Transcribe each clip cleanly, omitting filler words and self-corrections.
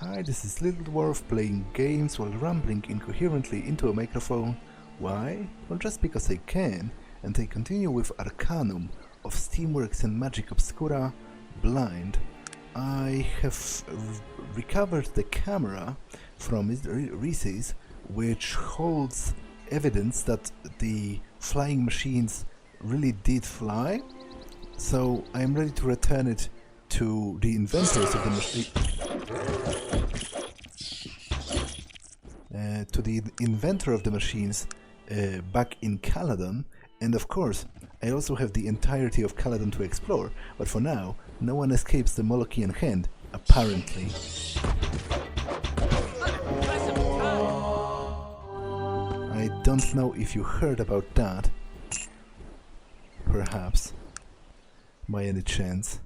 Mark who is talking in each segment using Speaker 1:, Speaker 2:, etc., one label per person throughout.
Speaker 1: Hi, this is Little Dwarf playing games while rambling incoherently into a microphone. Why? Well, just because I can, and I continue with Arcanum of Steamworks and Magick Obscura, Blind. I have recovered the camera from Reese's, which holds evidence that the flying machines really did fly, so I am ready to return it to the inventors of the machine. To the inventor of the machines back in Caladon, and of course I also have the entirety of Caladon to explore, but for now no one escapes the Molochian hand, apparently. I don't know if you heard about that, perhaps, by any chance.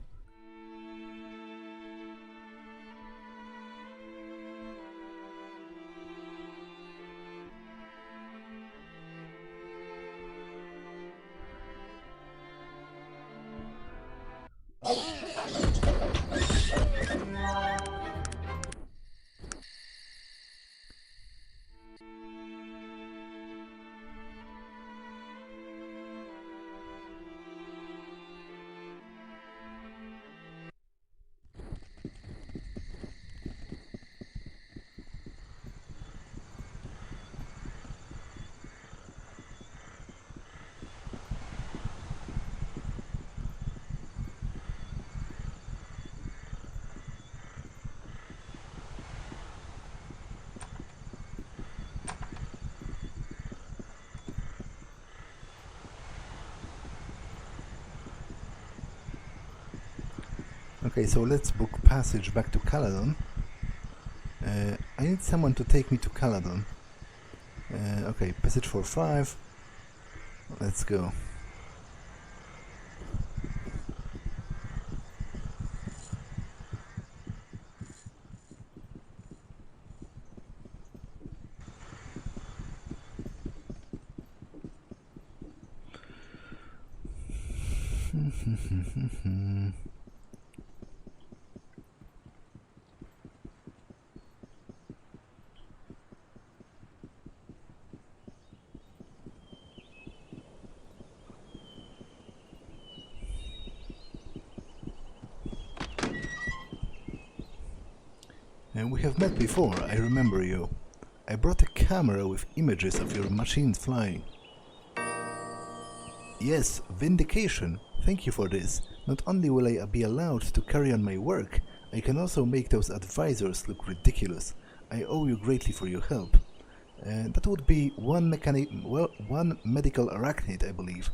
Speaker 1: Okay, so let's book passage back to Caladon. I need someone to take me to Caladon. Okay, passage for 5. Let's go. We have met before, I remember you. I brought a camera with images of your machines flying. Yes, vindication. Thank you for this. Not only will I be allowed to carry on my work, I can also make those advisors look ridiculous. I owe you greatly for your help. That would be one medical arachnid, I believe.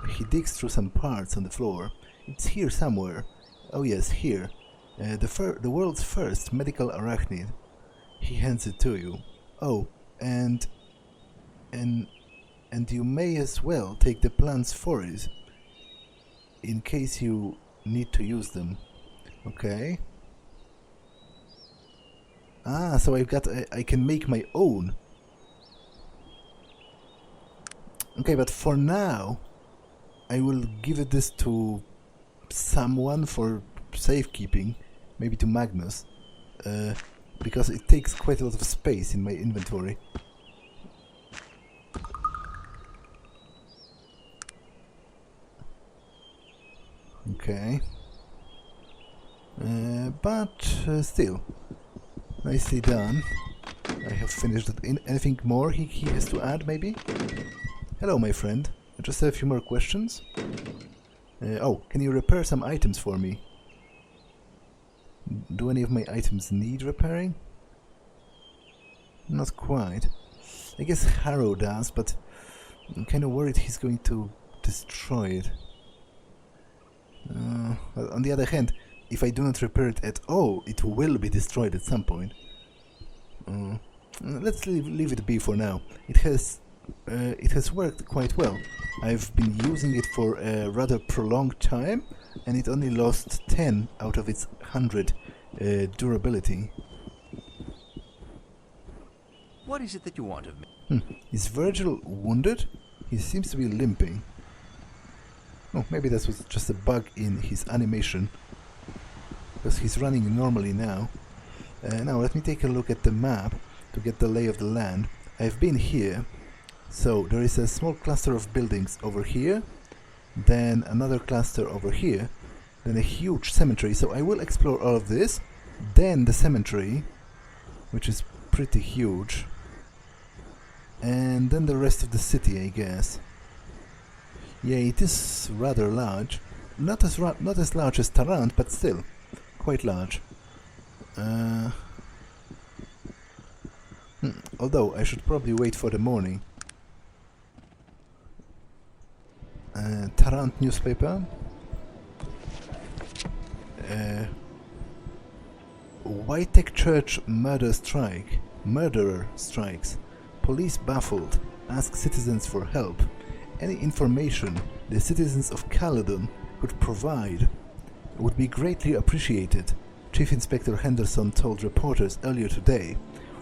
Speaker 1: He digs through some parts on the floor. It's here somewhere. Oh yes, here. The world's first medical arachnid. He hands it to you. Oh, and you may as well take the plans for it, in case you need to use them. Okay. Ah, so I can make my own. Okay, but for now, I will give this to someone for safekeeping. Maybe to Magnus, because it takes quite a lot of space in my inventory. Okay. But still, nicely done. I have finished it. Anything more he has to add, maybe? Hello, my friend. I just have a few more questions. Oh, can you repair some items for me? Do any of my items need repairing? Not quite. I guess Harrow does, but I'm kind of worried he's going to destroy it. Well, on the other hand, if I do not repair it at all, it will be destroyed at some point. Let's leave it be for now. It has worked quite well. I've been using it for a rather prolonged time, and it only lost 10 out of its 100 durability.
Speaker 2: What is it that you want of me?
Speaker 1: Is Virgil wounded? He seems to be limping. Oh, maybe that was just a bug in his animation, because he's running normally now. Now let me take a look at the map to get the lay of the land. I've been here, so there is a small cluster of buildings over here, then another cluster over here, then a huge cemetery, so I will explore all of this, then the cemetery, which is pretty huge, and then the rest of the city, I guess. Yeah, it is rather large. Not as large as Tarant, but still quite large. Although I should probably wait for the morning. Tarant newspaper. Whitek Church murderer strikes. Police baffled. Ask citizens for help. Any information the citizens of Caladon could provide would be greatly appreciated, Chief Inspector Henderson told reporters earlier today.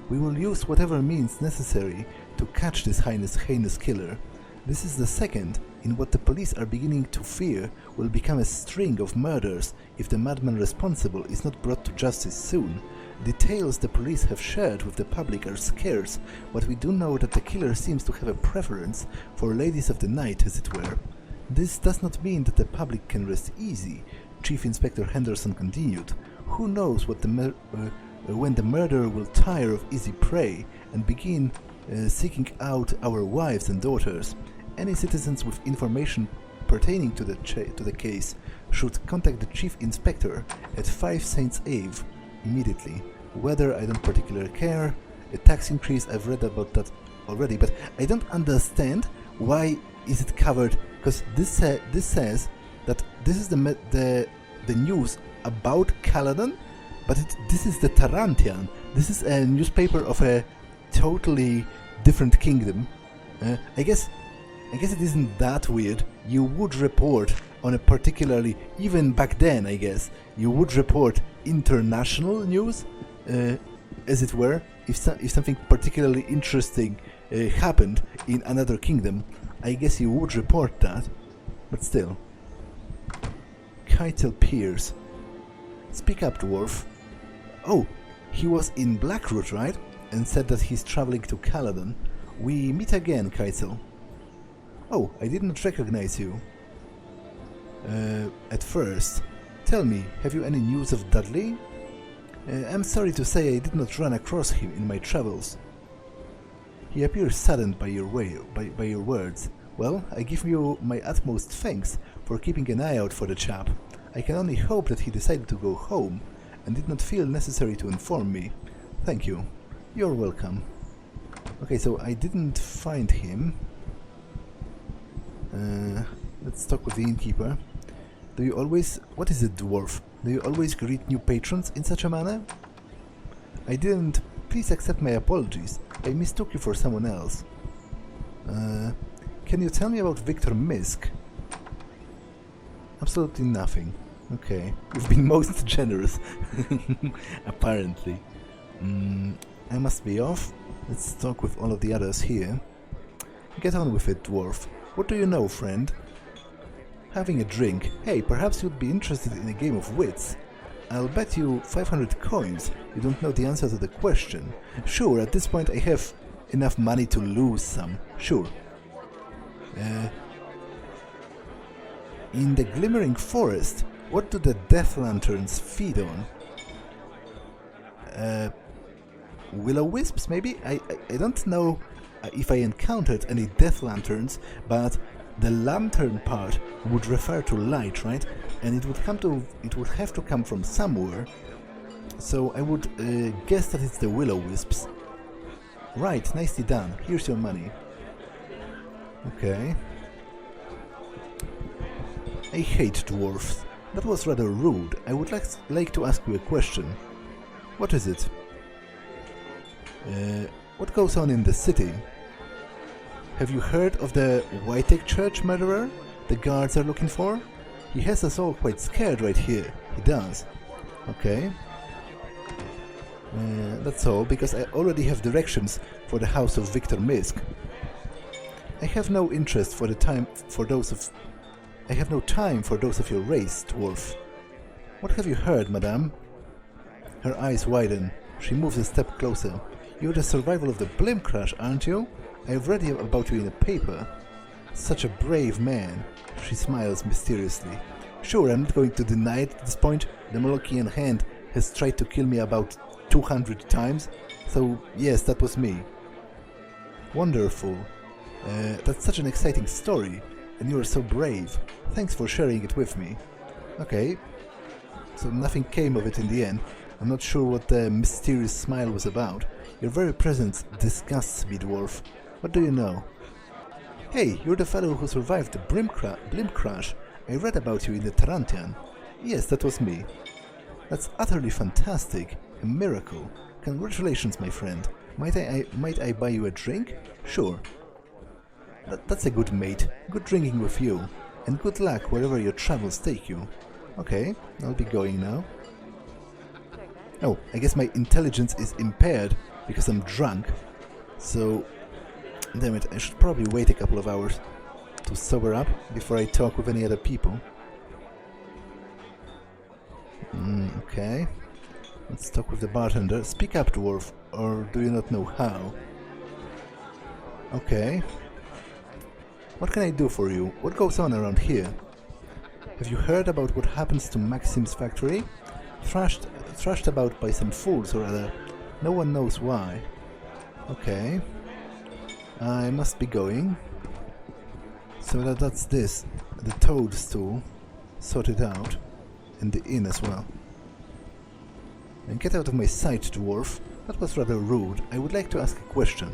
Speaker 1: We will use whatever means necessary to catch this heinous killer. This is the second in what the police are beginning to fear will become a string of murders if the madman responsible is not brought to justice soon. Details the police have shared with the public are scarce, but we do know that the killer seems to have a preference for ladies of the night, as it were. This does not mean that the public can rest easy, Chief Inspector Henderson continued. Who knows what when the murderer will tire of easy prey and begin seeking out our wives and daughters. Any citizens with information pertaining to the case should contact the Chief Inspector at 5 Saints Ave immediately. Whether I don't particularly care. A tax increase, I've read about that already, but I don't understand why is it covered, because this says that this is the news about Caladon, but this is the Tarantian. This is a newspaper of a totally different kingdom. I guess it isn't that weird. You would report on a particularly, even back then, I guess, you would report international news, as it were, if something particularly interesting happened in another kingdom. I guess you would report that, but still. Keitel Pierce. Speak up, dwarf. Oh, he was in Blackroot, right? And said that he's traveling to Caladon. We meet again, Keitel. Oh, I did not recognize you. At first. Tell me, have you any news of Dudley? I'm sorry to say I did not run across him in my travels. He appears saddened by your words. Well, I give you my utmost thanks for keeping an eye out for the chap. I can only hope that he decided to go home and did not feel necessary to inform me. Thank you. You're welcome. Okay, so I didn't find him. Let's talk with the innkeeper. Do you always... What is it, dwarf? Do you always greet new patrons in such a manner? I didn't. Please accept my apologies. I mistook you for someone else. Can you tell me about Victor Misk? Absolutely nothing. Okay. You've been most generous. Apparently. I must be off. Let's talk with all of the others here. Get on with it, dwarf. What do you know, friend? Having a drink. Hey, perhaps you'd be interested in a game of wits. I'll bet you 500 coins you don't know the answer to the question. Sure, at this point I have enough money to lose some. Sure. In the Glimmering Forest, what do the Death Lanterns feed on? Will-o-wisps, maybe? I don't know if I encountered any Death Lanterns, but the lantern part would refer to light, right? And it would have to come from somewhere. So I would guess that it's the will-o-wisps. Right, nicely done. Here's your money. Okay. I hate dwarfs. That was rather rude. I would like to ask you a question. What is it? What goes on in the city? Have you heard of the Whitek Church murderer the guards are looking for? He has us all quite scared right here. He does. Okay. That's all, because I already have directions for the house of Victor Misk. I have no interest for those of your race, dwarf. What have you heard, madame? Her eyes widen. She moves a step closer. You're the survival of the blimp crash, aren't you? I've read about you in the paper. Such a brave man. She smiles mysteriously. Sure, I'm not going to deny it at this point. The Molochian hand has tried to kill me about 200 times. So, yes, that was me. Wonderful. That's such an exciting story. And you are so brave. Thanks for sharing it with me. Okay. So nothing came of it in the end. I'm not sure what the mysterious smile was about. Your very presence disgusts me, dwarf. What do you know? Hey, you're the fellow who survived the blimp crash. I read about you in the Tarantian. Yes, that was me. That's utterly fantastic. A miracle. Congratulations, my friend. Might I buy you a drink? Sure. That's a good mate. Good drinking with you. And good luck wherever your travels take you. Okay, I'll be going now. Oh, I guess my intelligence is impaired because I'm drunk. So, damn it, I should probably wait a couple of hours to sober up before I talk with any other people. Okay. Let's talk with the bartender. Speak up, dwarf, or do you not know how? Okay. What can I do for you? What goes on around here? Have you heard about what happens to Maxim's factory? Thrashed about by some fools or other. No one knows why. Okay. I must be going. So that's this. The toadstool. Sorted out. And the inn as well. And get out of my sight, dwarf. That was rather rude. I would like to ask a question.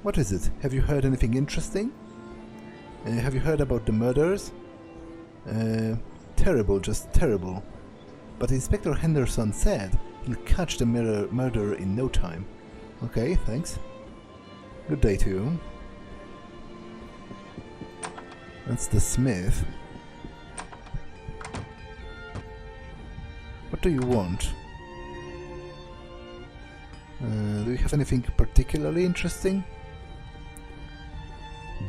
Speaker 1: What is it? Have you heard anything interesting? Have you heard about the murders? Terrible, just terrible. But Inspector Henderson said he'll catch the murderer in no time. Okay, thanks. Good day to you. That's the smith. What do you want? Do you have anything particularly interesting?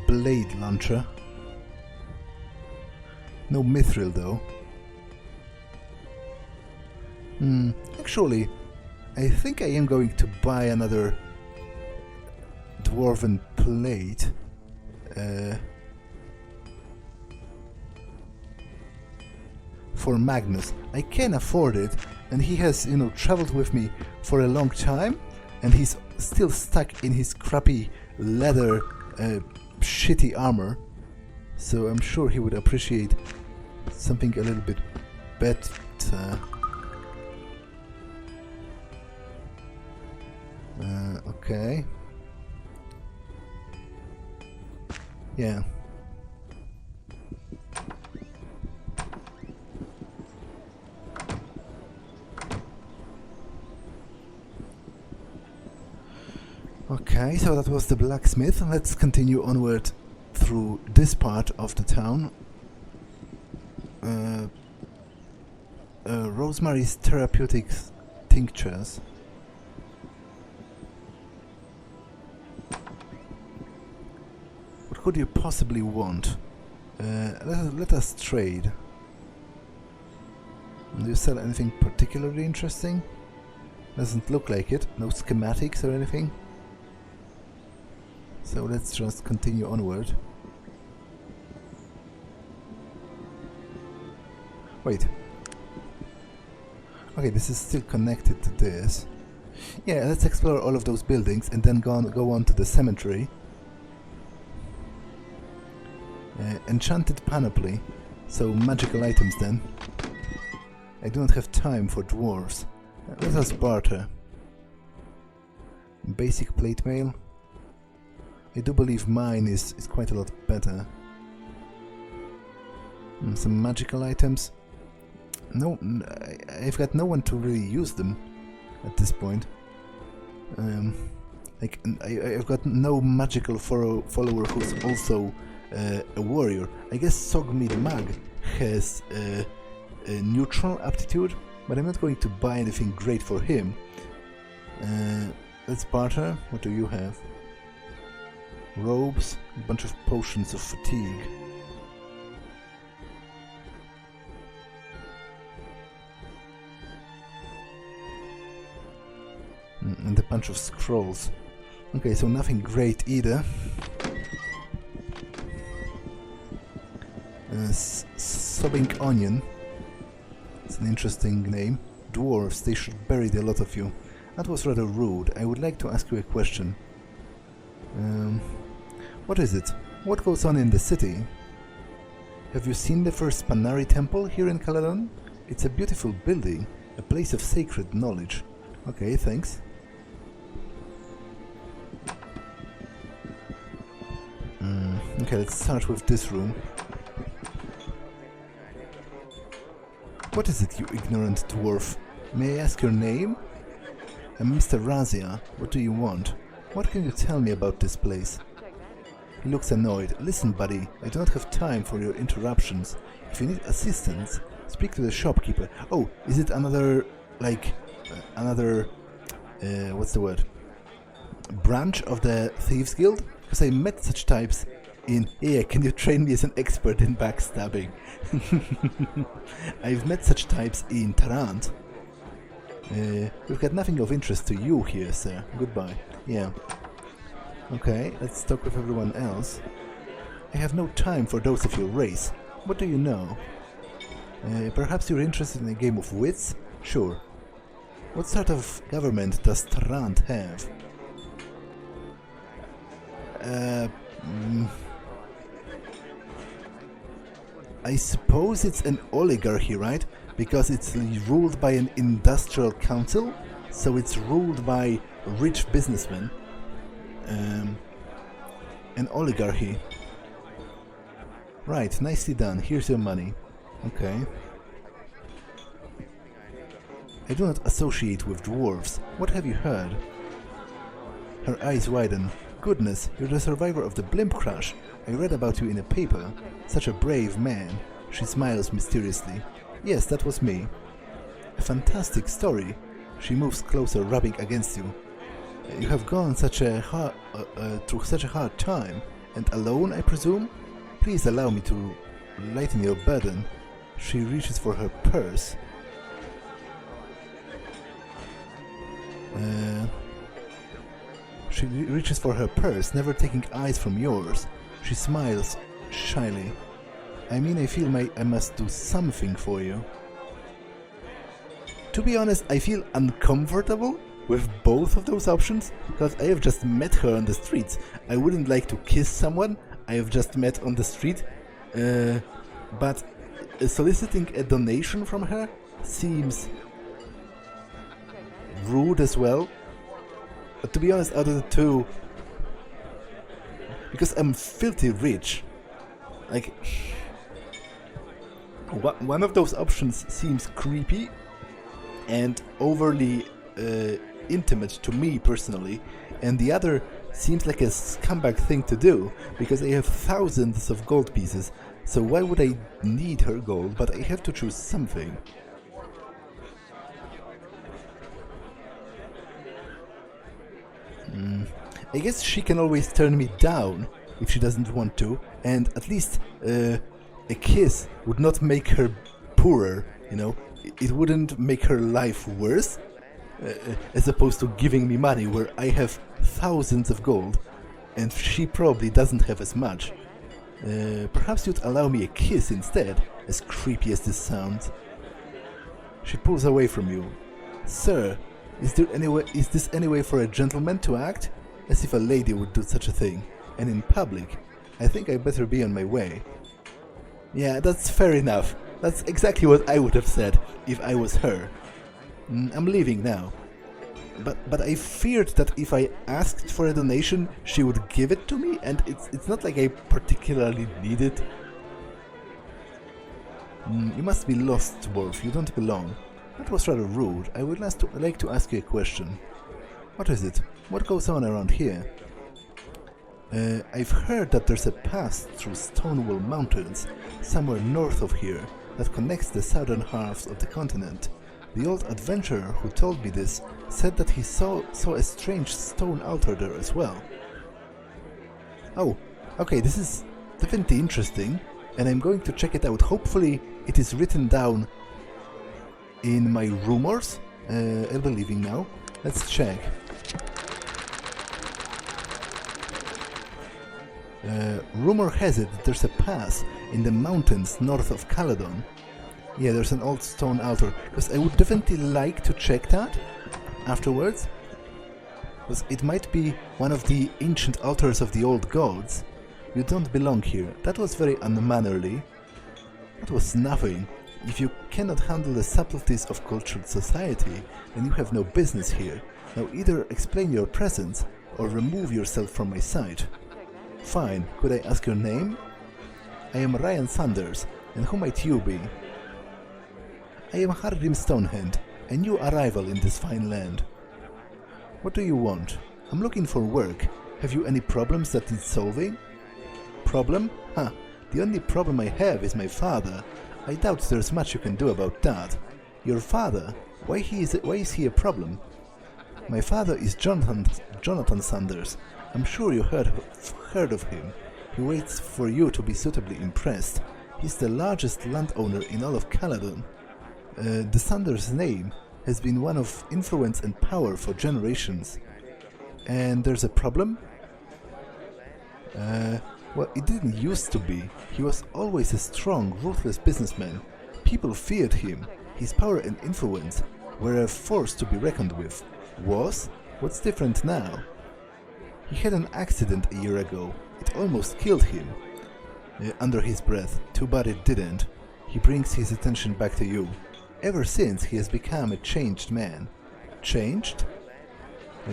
Speaker 1: Blade launcher. No mithril though. Actually, I think I am going to buy another dwarven plate. For Magnus. I can afford it, and he has, traveled with me for a long time, and he's still stuck in his crappy leather shitty armor, so I'm sure he would appreciate something a little bit better. Okay. Yeah. Okay, so that was the blacksmith. Let's continue onward through this part of the town. Rosemary's therapeutic tinctures. What could you possibly want? Let us trade. Do you sell anything particularly interesting? Doesn't look like it. No schematics or anything. So let's just continue onward. Wait. Okay, this is still connected to this. Yeah, let's explore all of those buildings and then go on to the cemetery. Enchanted panoply. So magical items then. I do not have time for dwarves. Let us barter. Basic plate mail. I do believe mine is quite a lot better. Some magical items. No, I've got no one to really use them at this point. I've got no magical follower who's also a warrior. I guess Sogmid Mag has a neutral aptitude, but I'm not going to buy anything great for him. Let's barter. What do you have? Robes, a bunch of potions of fatigue. And a bunch of scrolls. Okay, so nothing great either. Sobbing Onion. It's an interesting name. Dwarves, they should bury a lot of you. That was rather rude. I would like to ask you a question. What is it? What goes on in the city? Have you seen the first Panarii temple here in Caladon? It's a beautiful building, a place of sacred knowledge. Okay, thanks. Okay, let's start with this room. What is it, you ignorant dwarf? May I ask your name? I'm Mr. Razia. What do you want? What can you tell me about this place? He looks annoyed. Listen, buddy, I do not have time for your interruptions. If you need assistance, speak to the shopkeeper. Oh, is it another, like, what's the word? Branch of the Thieves Guild? Because I met such types in... Yeah, can you train me as an expert in backstabbing? I've met such types in Tarant. We've got nothing of interest to you here, sir. Goodbye. Yeah. Okay, let's talk with everyone else. I have no time for those of your race. What do you know? Perhaps you're interested in a game of wits? Sure. What sort of government does Tarant have? I suppose it's an oligarchy, right? Because it's ruled by an industrial council, so it's ruled by rich businessmen. An oligarchy. Right, nicely done. Here's your money. Okay. I do not associate with dwarves. What have you heard? Her eyes widen. Goodness, you're the survivor of the blimp crash. I read about you in a paper. Such a brave man. She smiles mysteriously. Yes, that was me. A fantastic story. She moves closer, rubbing against you. You have gone through such a hard time. And alone, I presume? Please allow me to lighten your burden. She reaches for her purse. She reaches for her purse, never taking eyes from yours. She smiles shyly. I mean, I feel I must do something for you. To be honest, I feel uncomfortable with both of those options, because I have just met her on the streets. I wouldn't like to kiss someone I have just met on the street, but soliciting a donation from her seems rude as well. But to be honest, out of the two, because I'm filthy rich, like, one of those options seems creepy and overly intimate to me personally, and the other seems like a scumbag thing to do, because I have thousands of gold pieces, so why would I need her gold? But I have to choose something. I guess she can always turn me down if she doesn't want to, and at least a kiss would not make her poorer, you know? It wouldn't make her life worse, as opposed to giving me money where I have thousands of gold, and she probably doesn't have as much. Perhaps you'd allow me a kiss instead, as creepy as this sounds. She pulls away from you. Sir, is this any way for a gentleman to act? As if a lady would do such a thing, and in public. I think I better be on my way. Yeah, that's fair enough. That's exactly what I would have said if I was her. I'm leaving now. But I feared that if I asked for a donation, she would give it to me, and it's not like I particularly need it. You must be lost, dwarf. You don't belong. That was rather rude. I would like to ask you a question. What is it? What goes on around here? I've heard that there's a pass through Stonewall Mountains, somewhere north of here, that connects the southern halves of the continent. The old adventurer who told me this said that he saw a strange stone altar there as well. Oh, okay, this is definitely interesting, and I'm going to check it out. Hopefully it is written down in my rumors. I'll be leaving now. Let's check. Rumor has it that there's a pass in the mountains north of Caladon. Yeah, there's an old stone altar, because I would definitely like to check that afterwards. Because it might be one of the ancient altars of the old gods. You don't belong here. That was very unmannerly. That was nothing. If you cannot handle the subtleties of cultured society, then you have no business here. Now either explain your presence, or remove yourself from my sight. Fine, could I ask your name? I am Ryan Sanders, and who might you be? I am Harrim Stonehand, a new arrival in this fine land. What do you want? I'm looking for work. Have you any problems that need solving? Problem? Huh, the only problem I have is my father. I doubt there's much you can do about that. Your father? Why is he a problem? My father is Jonathan Sanders. I'm sure you heard of him. He waits for you to be suitably impressed. He's the largest landowner in all of Caladon. The Sanders name has been one of influence and power for generations. And there's a problem? Well, it didn't used to be. He was always a strong, ruthless businessman. People feared him. His power and influence were a force to be reckoned with. Was? What's different now? He had an accident a year ago. It almost killed him. Under his breath. Too bad it didn't. He brings his attention back to you. Ever since, he has become a changed man. Changed?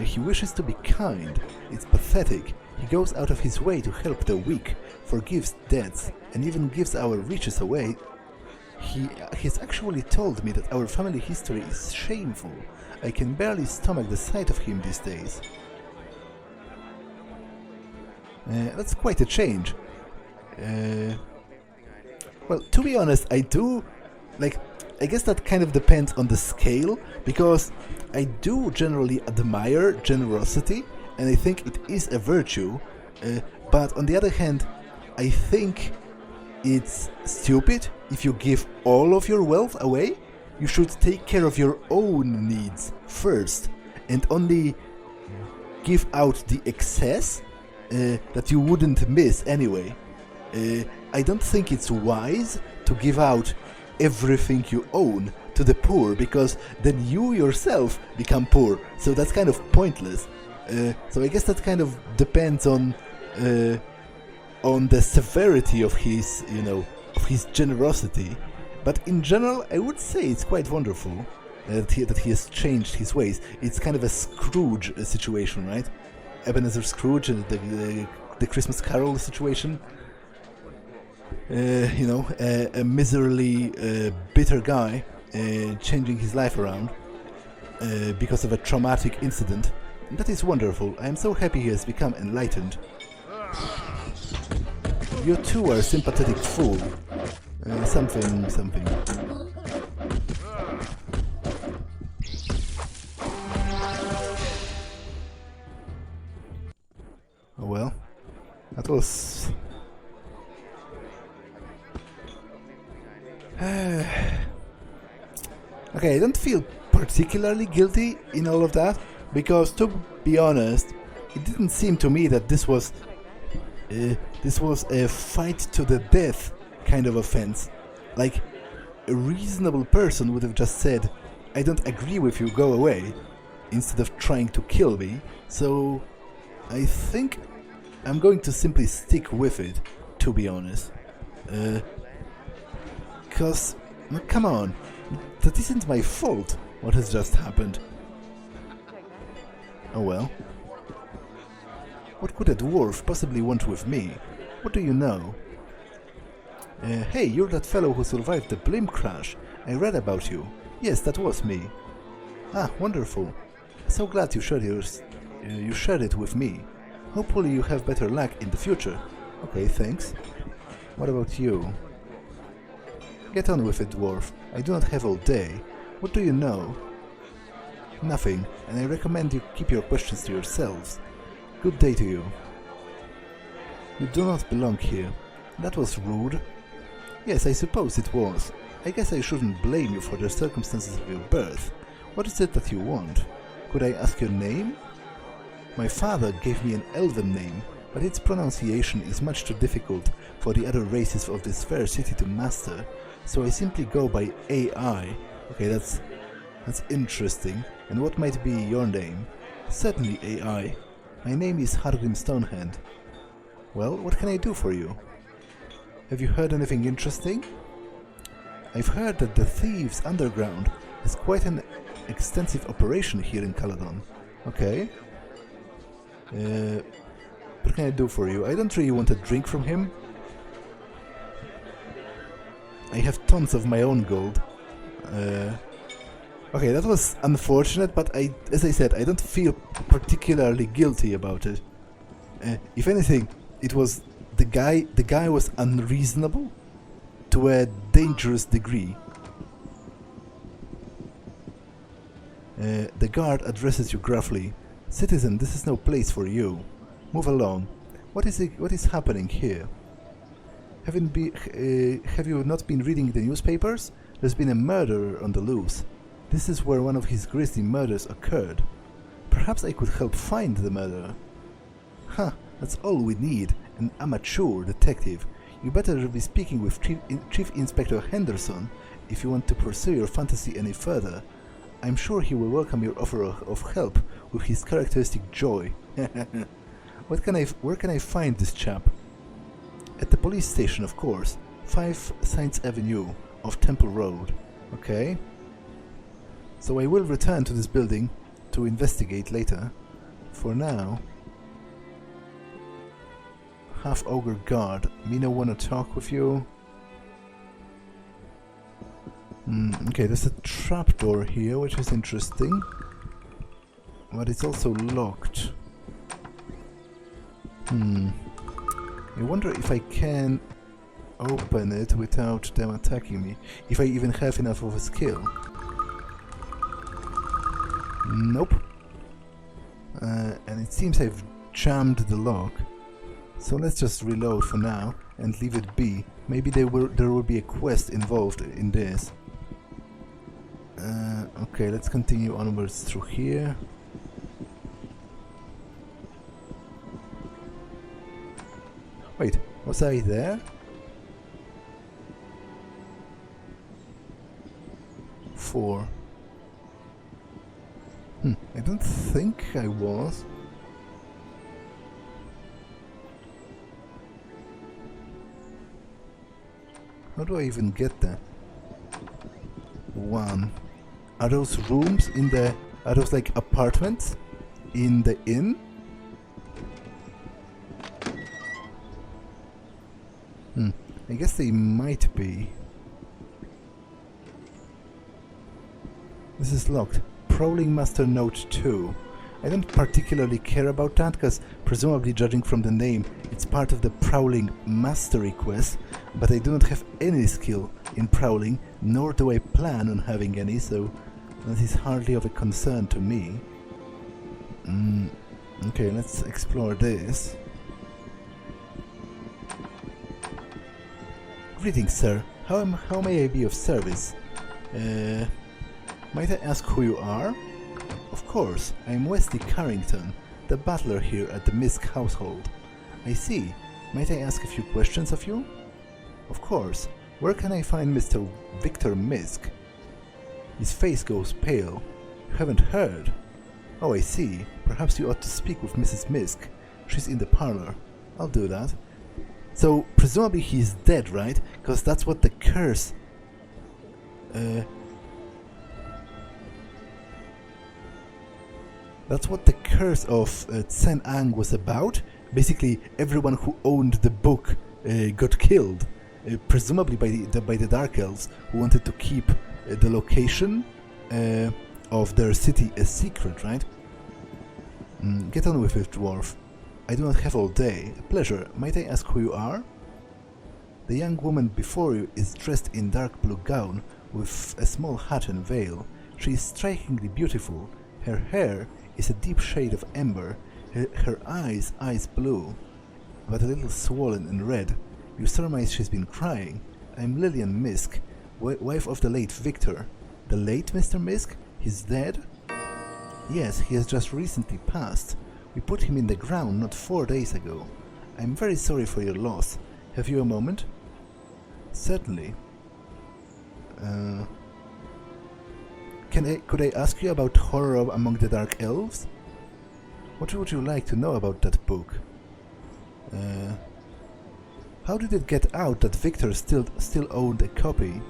Speaker 1: He wishes to be kind. It's pathetic. He goes out of his way to help the weak, forgives debts, and even gives our riches away. He has actually told me that our family history is shameful. I can barely stomach the sight of him these days. That's quite a change. Well, to be honest, I guess that kind of depends on the scale, because I do generally admire generosity, and I think it is a virtue, but on the other hand, I think it's stupid if you give all of your wealth away. You should take care of your own needs first, and only give out the excess that you wouldn't miss anyway. I don't think it's wise to give out everything you own to the poor, because then you yourself become poor, so that's kind of pointless. So I guess that kind of depends on the severity of his, of his generosity. But in general, I would say it's quite wonderful that he has changed his ways. It's kind of a Scrooge situation, right? Ebenezer Scrooge, the Christmas Carol situation. A miserly, bitter guy changing his life around because of a traumatic incident. That is wonderful. I am so happy he has become enlightened. You too are a sympathetic fool. Something. Oh well. That was... Okay, I don't feel particularly guilty in all of that, because to be honest, it didn't seem to me that this was a fight to the death kind of offense. Like, a reasonable person would have just said, I don't agree with you, go away, instead of trying to kill me. So I think I'm going to simply stick with it, to be honest. Because, come on, that isn't my fault, what has just happened. Oh well. What could a dwarf possibly want with me? What do you know? Hey, you're that fellow who survived the blimp crash. I read about you. Yes, that was me. Ah, wonderful. So glad you shared it with me. Hopefully you have better luck in the future. Okay, thanks. What about you? Get on with it, dwarf. I do not have all day. What do you know? Nothing, and I recommend you keep your questions to yourselves. Good day to you. You do not belong here. That was rude. Yes, I suppose it was. I guess I shouldn't blame you for the circumstances of your birth. What is it that you want? Could I ask your name? My father gave me an elven name, but its pronunciation is much too difficult for the other races of this fair city to master, so I simply go by AI. Okay, that's interesting. And what might be your name? Certainly AI. My name is Hargrim Stonehand. Well, what can I do for you? Have you heard anything interesting? I've heard that the Thieves Underground has quite an extensive operation here in Caladon. Okay. What can I do for you? I don't really want a drink from him. I have tons of my own gold. Okay, that was unfortunate, but as I said, I don't feel particularly guilty about it. If anything, it was the guy was unreasonable to a dangerous degree. The guard addresses you gruffly. Citizen, this is no place for you. Move along. What is happening here? Have you not been reading the newspapers? There's been a murderer on the loose. This is where one of his grisly murders occurred. Perhaps I could help find the murderer. Huh, that's all we need, an amateur detective. You better be speaking with Chief Inspector Henderson if you want to pursue your fantasy any further. I'm sure he will welcome your offer of help with his characteristic joy. Where can I find this chap? At the police station, of course. 5 Saints Avenue off Temple Road. Okay. So I will return to this building to investigate later. For now... Half-ogre guard. Me no wanna talk with you. Okay, there's a trapdoor here, which is interesting. But it's also locked. I wonder if I can open it without them attacking me. If I even have enough of a skill. Nope. And it seems I've jammed the lock. So let's just reload for now and leave it be. Maybe there will be a quest involved in this. Okay, let's continue onwards through here. Wait, was I there? 4. I don't think I was. How do I even get there? 1. Are those rooms in the... Are those like apartments in the inn? I guess they might be. This is locked. Prowling Master Note 2. I don't particularly care about that, because presumably judging from the name, it's part of the Prowling Mastery quest, but I do not have any skill in prowling, nor do I plan on having any, so that is hardly of a concern to me. Okay, let's explore this. Greetings, sir. How may I be of service? Might I ask who you are? Of course, I am Wesley Carrington, the butler here at the Misk household. I see. Might I ask a few questions of you? Of course. Where can I find Mr. Victor Misk? His face goes pale. You haven't heard? Oh, I see. Perhaps you ought to speak with Mrs. Misk. She's in the parlor. I'll do that. So, presumably he's dead, right? Because that's what the curse... That's what the Curse of Tsen-Ang was about. Basically, everyone who owned the book got killed. Presumably by the Dark Elves, who wanted to keep the location of their city a secret, right? Get on with it, dwarf. I do not have all day. A pleasure. Might I ask who you are? The young woman before you is dressed in dark blue gown with a small hat and veil. She is strikingly beautiful. Her hair is a deep shade of amber, her eyes blue, but a little swollen and red. You surmise she's been crying. I'm Lillian Misk, wife of the late Victor. The late Mr. Misk? He's dead? Yes, he has just recently passed. We put him in the ground not 4 days ago. I'm very sorry for your loss. Have you a moment? Certainly. Could I ask you about horror among the Dark Elves? What would you like to know about that book? How did it get out that Victor still owned a copy?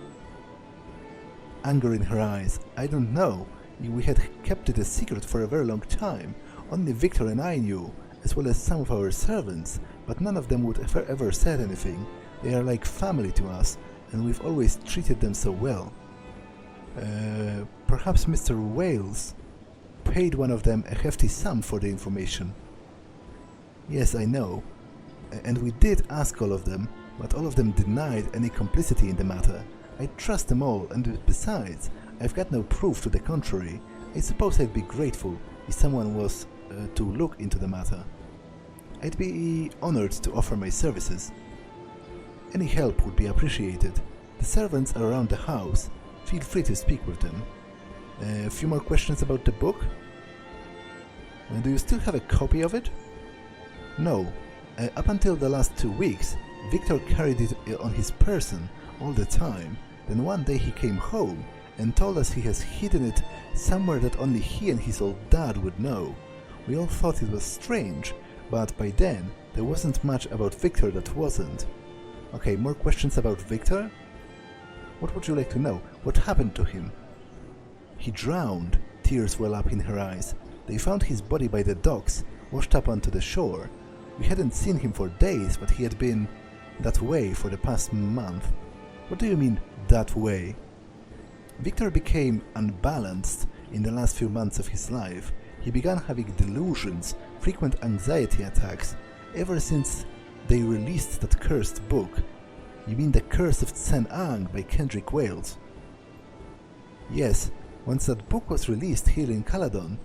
Speaker 1: Anger in her eyes. I don't know. We had kept it a secret for a very long time. Only Victor and I knew, as well as some of our servants, but none of them would ever said anything. They are like family to us, and we've always treated them so well. Perhaps Mr. Wales paid one of them a hefty sum for the information. Yes, I know. And we did ask all of them, but all of them denied any complicity in the matter. I trust them all, and besides, I've got no proof to the contrary. I suppose I'd be grateful if someone was to look into the matter. I'd be honored to offer my services. Any help would be appreciated. The servants are around the house. Feel free to speak with them. A few more questions about the book? Do you still have a copy of it? No. Up until the last 2 weeks, Victor carried it on his person all the time. Then one day he came home and told us he has hidden it somewhere that only he and his old dad would know. We all thought it was strange, but by then there wasn't much about Victor that wasn't. Okay, more questions about Victor? What would you like to know? What happened to him? He drowned. Tears well up in her eyes. They found his body by the docks, washed up onto the shore. We hadn't seen him for days, but he had been that way for the past month. What do you mean, that way? Victor became unbalanced in the last few months of his life. He began having delusions, frequent anxiety attacks, ever since they released that cursed book. You mean the Curse of Tsen-Ang by Kendrick Wales? Yes, once that book was released here in Caladon,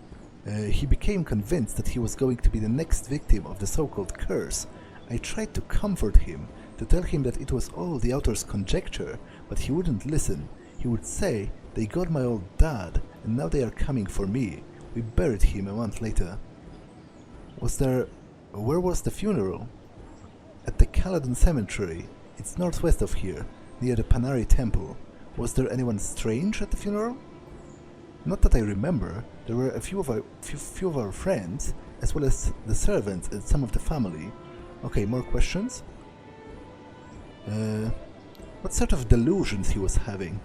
Speaker 1: he became convinced that he was going to be the next victim of the so-called curse. I tried to comfort him, to tell him that it was all the author's conjecture, but he wouldn't listen. He would say, "They got my old dad, and now they are coming for me." We buried him a month later. Where was the funeral? At the Caladon cemetery. It's northwest of here, near the Panarii temple. Was there anyone strange at the funeral? Not that I remember. There were a few of our friends, as well as the servants and some of the family. Okay, more questions? What sort of delusions he was having?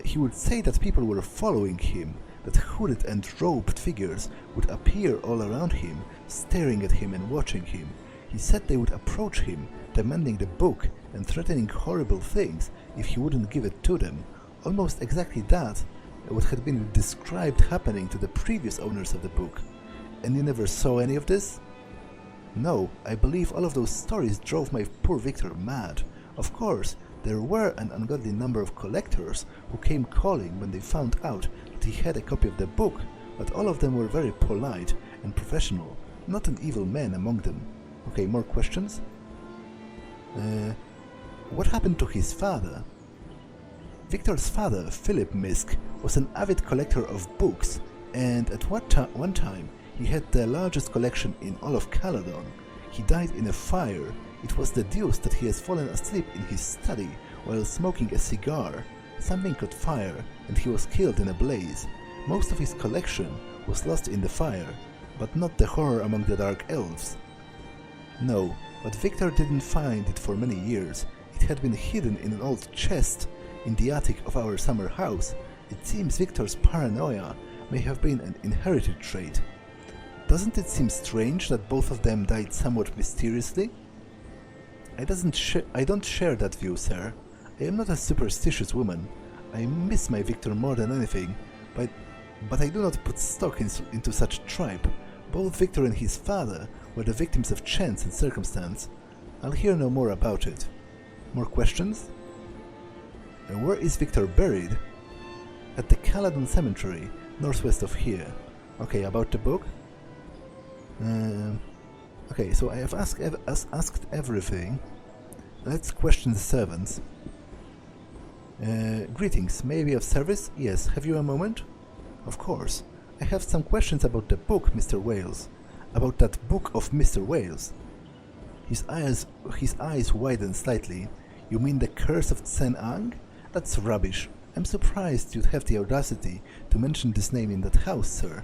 Speaker 1: He would say that people were following him, that hooded and robed figures would appear all around him, staring at him and watching him. He said they would approach him, demanding the book and threatening horrible things if he wouldn't give it to them. Almost exactly that, what had been described happening to the previous owners of the book. And you never saw any of this? No, I believe all of those stories drove my poor Victor mad. Of course, there were an ungodly number of collectors who came calling when they found out that he had a copy of the book, but all of them were very polite and professional, not an evil man among them. Okay, more questions? What happened to his father? Victor's father, Philip Misk, was an avid collector of books, and at one time he had the largest collection in all of Caladon. He died in a fire. It was deduced that he has fallen asleep in his study while smoking a cigar. Something caught fire, and he was killed in a blaze. Most of his collection was lost in the fire, but not the horror among the Dark Elves. No, but Victor didn't find it for many years. It had been hidden in an old chest in the attic of our summer house. It seems Victor's paranoia may have been an inherited trait. Doesn't it seem strange that both of them died somewhat mysteriously? I don't share that view, sir. I am not a superstitious woman. I miss my Victor more than anything, but I do not put stock into such tripe. Both Victor and his father were the victims of chance and circumstance. I'll hear no more about it. More questions? Where is Victor buried? At the Caladon cemetery, northwest of here. Okay, about the book? Okay, so I have asked everything. Let's question the servants. Greetings, may I be of service? Yes, have you a moment? Of course. I have some questions about the book, Mr. Wales. About that book of Mr. Wales. His eyes widen slightly. You mean the Curse of Tsen-Ang? That's rubbish. I'm surprised you'd have the audacity to mention this name in that house, sir.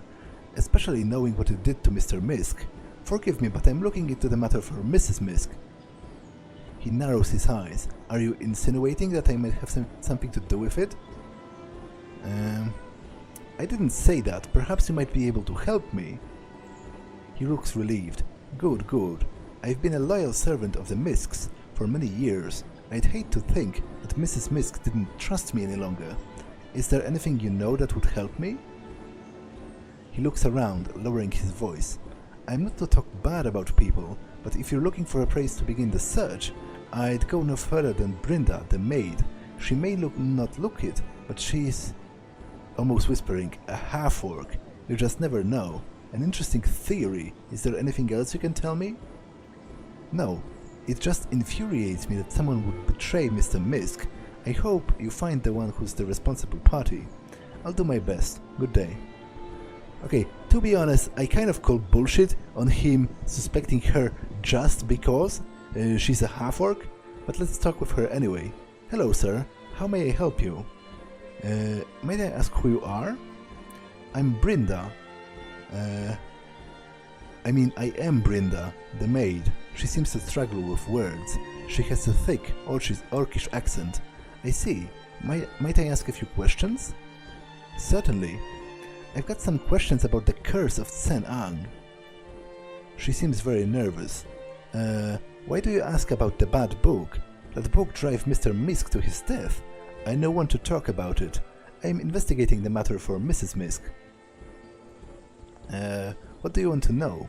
Speaker 1: Especially knowing what you did to Mr. Misk. Forgive me, but I'm looking into the matter for Mrs. Misk. He narrows his eyes. Are you insinuating that I might have something to do with it? I didn't say that. Perhaps you might be able to help me. He looks relieved. Good, good. I've been a loyal servant of the Misks for many years. I'd hate to think that Mrs. Misk didn't trust me any longer. Is there anything you know that would help me? He looks around, lowering his voice. I'm not to talk bad about people, but if you're looking for a place to begin the search, I'd go no further than Brynda, the maid. She may not look it, but she's... almost whispering, a half-orc. You just never know. An interesting theory. Is there anything else you can tell me? No. It just infuriates me that someone would betray Mr. Misk. I hope you find the one who's the responsible party. I'll do my best. Good day. Okay, to be honest, I kind of call bullshit on him suspecting her just because she's a half-orc, but let's talk with her anyway. Hello, sir. How may I help you? May I ask who you are? I'm Brynda. I am Brynda, the maid. She seems to struggle with words. She has a thick, orcish accent. I see. Might I ask a few questions? Certainly. I've got some questions about the Curse of Tsen-Ang. She seems very nervous. Why do you ask about the bad book? That book drove Mr. Misk to his death. I know when to talk about it. I'm investigating the matter for Mrs. Misk. What do you want to know?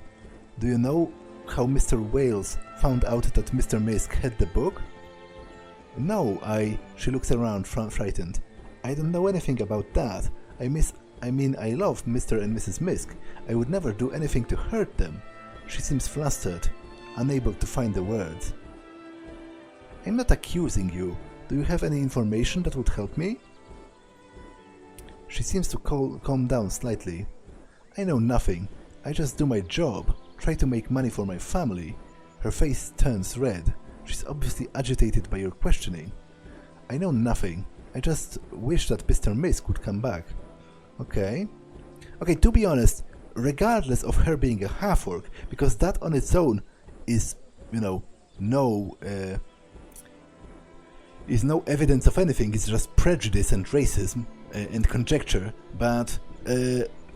Speaker 1: Do you know how Mr. Wales found out that Mr. Misk had the book? No, She looks around, frightened. I don't know anything about that. I love Mr. and Mrs. Misk. I would never do anything to hurt them. She seems flustered, unable to find the words. I'm not accusing you. Do you have any information that would help me? She seems to calm down slightly. I know nothing. I just do my job, try to make money for my family. Her face turns red. She's obviously agitated by your questioning. I know nothing. I just wish that Mr. Misk would come back. Okay, to be honest, regardless of her being a half-orc, because that on its own is, no evidence of anything, it's just prejudice and racism and conjecture, but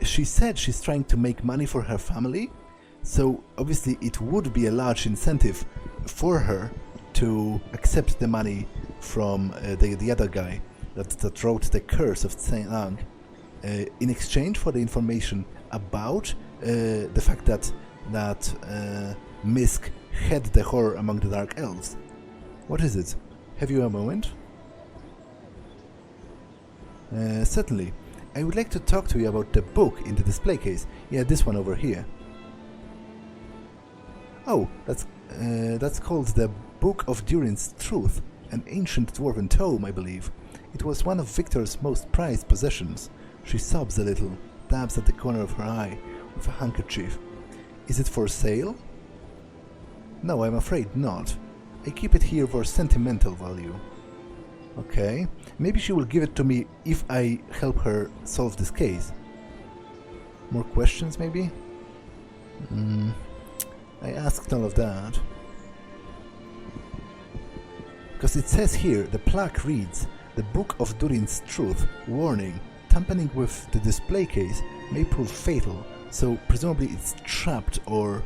Speaker 1: she said she's trying to make money for her family, so obviously it would be a large incentive for her to accept the money from the other guy that wrote the Curse of Tsen-Ang in exchange for the information about the fact that Misk had the horror among the Dark Elves. What is it? Have you a moment? Certainly. I would like to talk to you about the book in the display case. Yeah, this one over here. Oh, that's called the Book of Durin's Truth, an ancient dwarven tome, I believe. It was one of Victor's most prized possessions. She sobs a little, dabs at the corner of her eye with a handkerchief. Is it for sale? No, I'm afraid not. I keep it here for sentimental value. Okay, maybe she will give it to me if I help her solve this case. More questions, maybe? I asked all of that. Because it says here, the plaque reads, The Book of Durin's Truth, warning, tampering with the display case may prove fatal, so presumably it's trapped or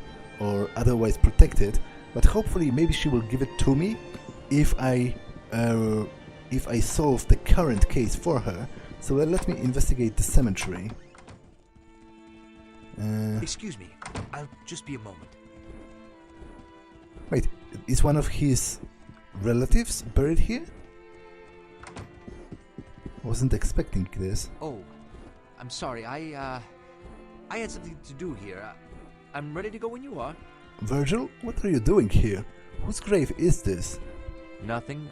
Speaker 1: otherwise protected, but hopefully maybe she will give it to me if I solve the current case for her. So let me investigate the cemetery.
Speaker 2: Excuse me, I'll just be a moment.
Speaker 1: Wait, is one of his relatives buried here? Wasn't expecting this.
Speaker 2: Oh, I'm sorry, I had something to do here. I'm ready to go when you are.
Speaker 1: Virgil, what are you doing here? Whose grave is this?
Speaker 2: Nothing.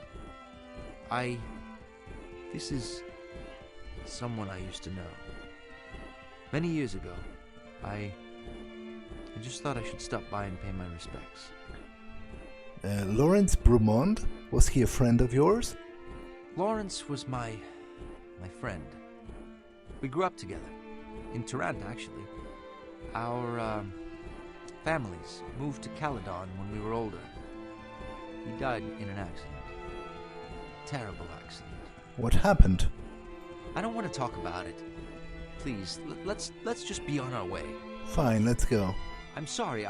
Speaker 2: This is someone I used to know. Many years ago, I just thought I should stop by and pay my respects.
Speaker 1: Lawrence Brumond? Was he a friend of yours?
Speaker 2: Lawrence was my friend. We grew up together. In Tirant, actually. Our families moved to Caladon when we were older. He died in an accident. Terrible accident.
Speaker 1: What happened?
Speaker 2: I don't want to talk about it. Please, let's just be on our way.
Speaker 1: Fine, let's go.
Speaker 2: I'm sorry,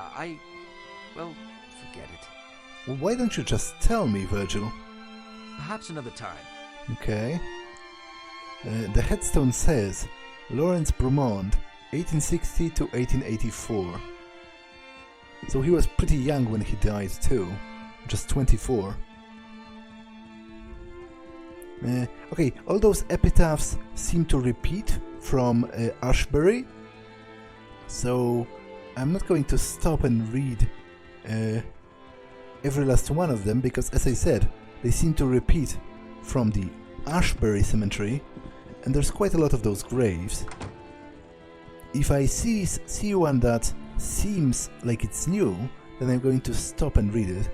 Speaker 2: well, forget it.
Speaker 1: Well, why don't you just tell me, Virgil?
Speaker 2: Perhaps another time.
Speaker 1: Okay. The headstone says Lawrence Brumond, 1860 to 1884. So he was pretty young when he died too, just 24. Okay, all those epitaphs seem to repeat from Ashbury, so I'm not going to stop and read every last one of them, because as I said, they seem to repeat from the Ashbury cemetery, and there's quite a lot of those graves. If I see one that seems like it's new, then I'm going to stop and read it.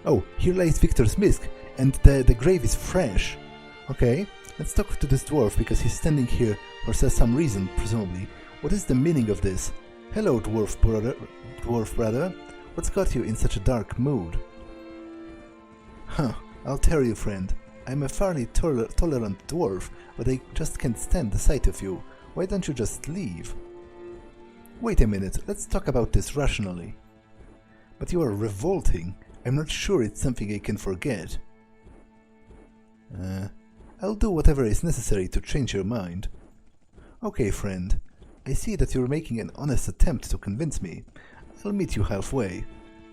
Speaker 1: Oh, here lies Victor Misk, and the grave is fresh. Okay, let's talk to this dwarf, because he's standing here for some reason, presumably. What is the meaning of this? Hello, dwarf brother. What's got you in such a dark mood? Huh, I'll tell you, friend. I'm a fairly tolerant dwarf, but I just can't stand the sight of you. Why don't you just leave? Wait a minute, let's talk about this rationally. But you are revolting. I'm not sure it's something I can forget. I'll do whatever is necessary to change your mind. Okay, friend. I see that you're making an honest attempt to convince me. I'll meet you halfway.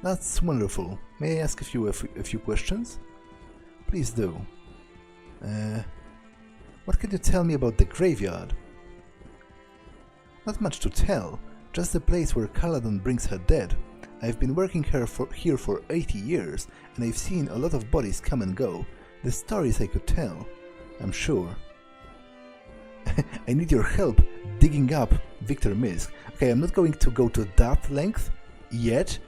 Speaker 1: That's wonderful. May I ask a few questions? Please do. What can you tell me about the graveyard? Not much to tell, just the place where Caladon brings her dead. I've been working here for 80 years, and I've seen a lot of bodies come and go. The stories I could tell, I'm sure. I need your help digging up Victor Misk. Okay, I'm not going to go to that length yet.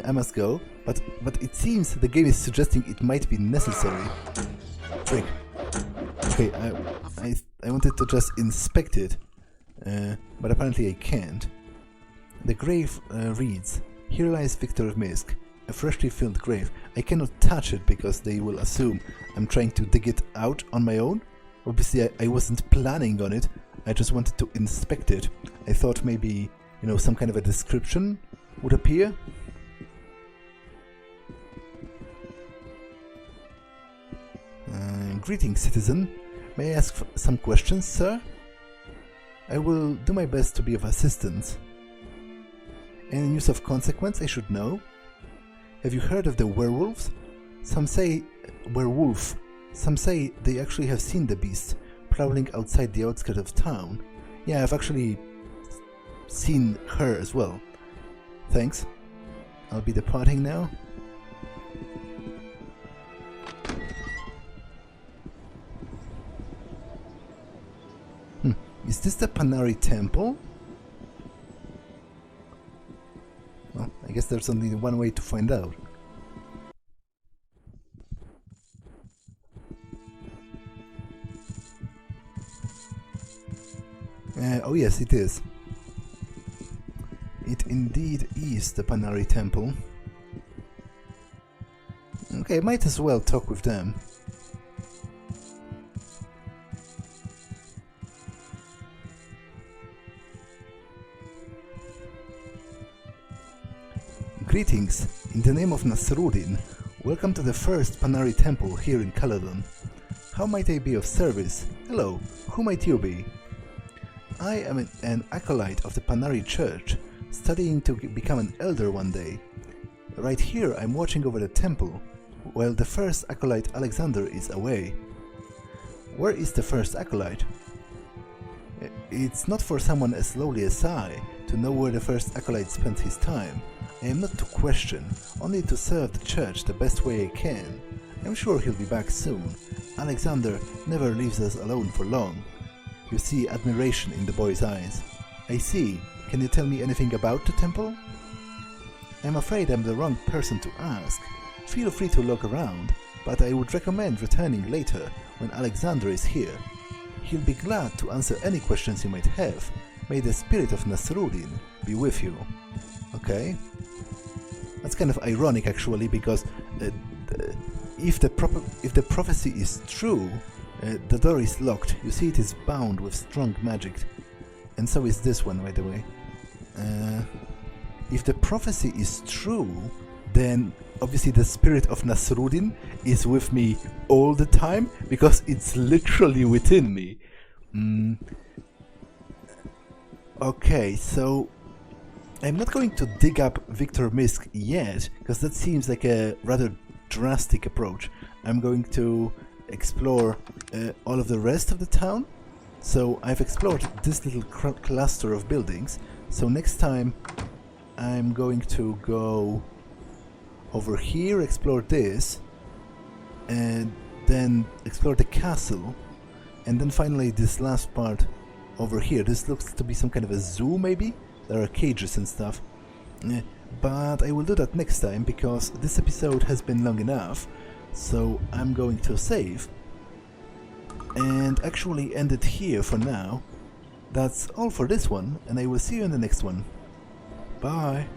Speaker 1: I must go, but it seems the game is suggesting it might be necessary. Frick. Okay, I wanted to just inspect it, but apparently I can't. The grave reads, "Here lies Victor Misk, a freshly filled grave. I cannot touch it because they will assume I'm trying to dig it out on my own. Obviously I wasn't planning on it, I just wanted to inspect it. I thought maybe, you know, some kind of a description would appear." Greetings, citizen. May I ask some questions, sir? I will do my best to be of assistance. Any news of consequence I should know? Have you heard of the werewolves? Some say werewolf. Some say they actually have seen the beast prowling outside the outskirts of town. Yeah, I've actually seen her as well. Thanks. I'll be departing now. Is this the Panarii temple? Well, I guess there's only one way to find out. Oh yes, it is. It indeed is the Panarii temple. Okay, might as well talk with them. Greetings, in the name of Nasruddin, welcome to the first Panarii temple here in Caladon. How might I be of service? Hello, who might you be? I am an acolyte of the Panarii church, studying to become an elder one day. Right here I'm watching over the temple, while the first acolyte Alexander is away. Where is the first acolyte? It's not for someone as lowly as I to know where the first acolyte spent his time. I am not to question, only to serve the church the best way I can. I'm sure he'll be back soon. Alexander never leaves us alone for long. You see admiration in the boy's eyes. I see. Can you tell me anything about the temple? I'm afraid I'm the wrong person to ask. Feel free to look around, but I would recommend returning later when Alexander is here. He'll be glad to answer any questions you might have. May the spirit of Nasruddin be with you. Okay. That's kind of ironic actually, because if the prophecy is true, the door is locked. You see, it is bound with strong magic. And so is this one, by the way. If the prophecy is true, then obviously the spirit of Nasruddin is with me all the time, because it's literally within me. Okay, so I'm not going to dig up Victor Misk yet, because that seems like a rather drastic approach. I'm going to explore all of the rest of the town. So I've explored this little cluster of buildings. So next time I'm going to go over here, explore this, and then explore the castle, and then finally this last part over here. This looks to be some kind of a zoo, maybe? There are cages and stuff. But I will do that next time, because this episode has been long enough. So I'm going to save and actually end it here for now. That's all for this one, and I will see you in the next one. Bye!